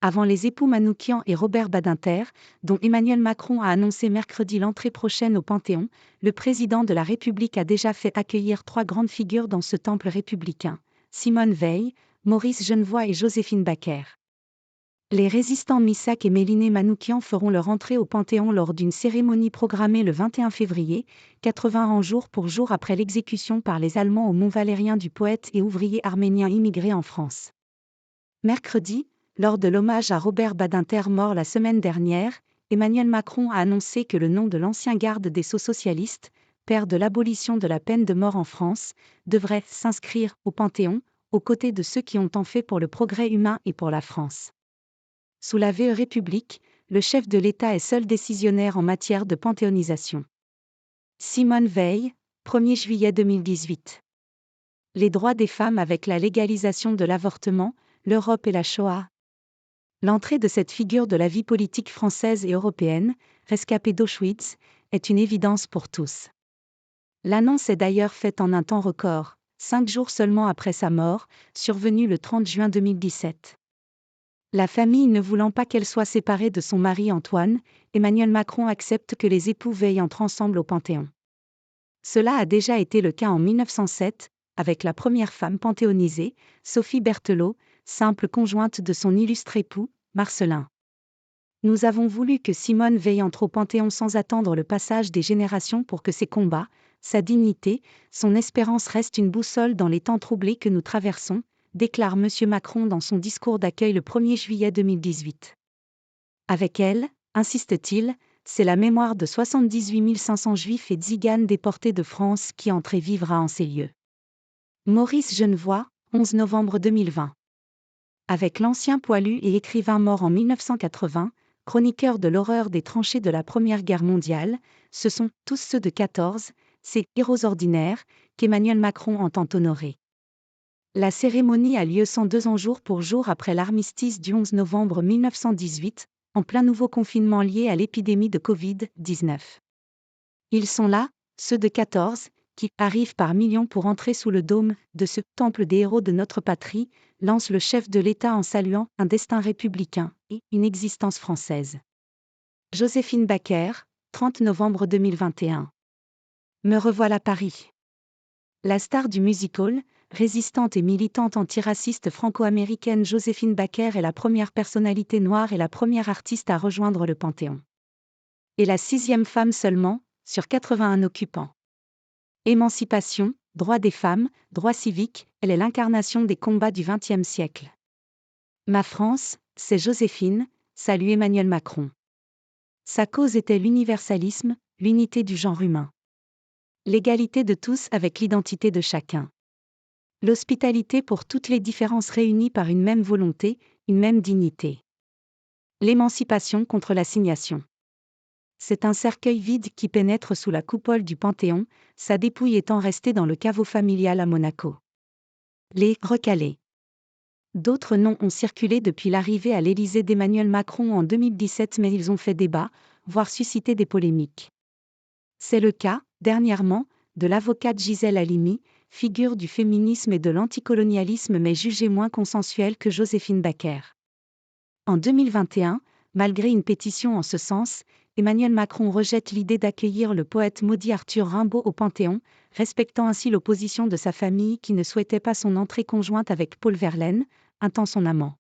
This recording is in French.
avant les époux Manoukian et Robert Badinter, dont Emmanuel Macron a annoncé mercredi l'entrée prochaine au Panthéon, le président de la République a déjà fait accueillir 3 grandes figures dans ce temple républicain: Simone Veil, Maurice Genevoix et Joséphine Baker. Les résistants Missak et Méliné Manoukian feront leur entrée au Panthéon lors d'une cérémonie programmée le 21 février, 80 ans jour pour jour après l'exécution par les Allemands au Mont Valérien du poète et ouvrier arménien immigré en France. Mercredi, lors de l'hommage à Robert Badinter mort la semaine dernière, Emmanuel Macron a annoncé que le nom de l'ancien garde des Sceaux socialistes, père de l'abolition de la peine de mort en France, devrait s'inscrire au Panthéon, aux côtés de ceux qui ont tant fait pour le progrès humain et pour la France. Sous la VE République, le chef de l'État est seul décisionnaire en matière de panthéonisation. Simone Veil, 1er juillet 2018. Les droits des femmes avec la légalisation de l'avortement, l'Europe et la Shoah. L'entrée de cette figure de la vie politique française et européenne, rescapée d'Auschwitz, est une évidence pour tous. L'annonce est d'ailleurs faite en un temps record, 5 jours seulement après sa mort, survenue le 30 juin 2017. La famille ne voulant pas qu'elle soit séparée de son mari Antoine, Emmanuel Macron accepte que les époux veillent entre ensemble au Panthéon. Cela a déjà été le cas en 1907, avec la première femme panthéonisée, Sophie Berthelot, simple conjointe de son illustre époux, Marcellin. Nous avons voulu que Simone Veil entre au Panthéon sans attendre le passage des générations pour que ses combats, sa dignité, son espérance restent une boussole dans les temps troublés que nous traversons, déclare M. Macron dans son discours d'accueil le 1er juillet 2018. Avec elle, insiste-t-il, c'est la mémoire de 78 500 juifs et tziganes déportés de France qui entre et vivra en ces lieux. Maurice Genevoix, 11 novembre 2020. Avec l'ancien poilu et écrivain mort en 1980, chroniqueur de l'horreur des tranchées de la Première Guerre mondiale, ce sont tous ceux de 14, ces héros ordinaires, qu'Emmanuel Macron entend honorer. La cérémonie a lieu 102 ans jour pour jour après l'armistice du 11 novembre 1918, en plein nouveau confinement lié à l'épidémie de Covid-19. Ils sont là, ceux de 14, qui arrivent par millions pour entrer sous le dôme de ce temple des héros de notre patrie, lance le chef de l'État en saluant un destin républicain et une existence française. Joséphine Baker, 30 novembre 2021. Me revoilà Paris. La star du musical, résistante et militante antiraciste franco-américaine Joséphine Baker est la première personnalité noire et la première artiste à rejoindre le Panthéon. Et la 6e femme seulement, sur 81 occupants. Émancipation, droits des femmes, droits civiques, elle est l'incarnation des combats du XXe siècle. Ma France, c'est Joséphine, salue Emmanuel Macron. Sa cause était l'universalisme, l'unité du genre humain. L'égalité de tous avec l'identité de chacun. L'hospitalité pour toutes les différences réunies par une même volonté, une même dignité. L'émancipation contre l'assignation. C'est un cercueil vide qui pénètre sous la coupole du Panthéon, sa dépouille étant restée dans le caveau familial à Monaco. Les recalés. D'autres noms ont circulé depuis l'arrivée à l'Élysée d'Emmanuel Macron en 2017, mais ils ont fait débat, voire suscité des polémiques. C'est le cas, dernièrement, de l'avocate Gisèle Halimi, figure du féminisme et de l'anticolonialisme mais jugée moins consensuelle que Joséphine Baker. En 2021, malgré une pétition en ce sens, Emmanuel Macron rejette l'idée d'accueillir le poète maudit Arthur Rimbaud au Panthéon, respectant ainsi l'opposition de sa famille qui ne souhaitait pas son entrée conjointe avec Paul Verlaine, un temps son amant.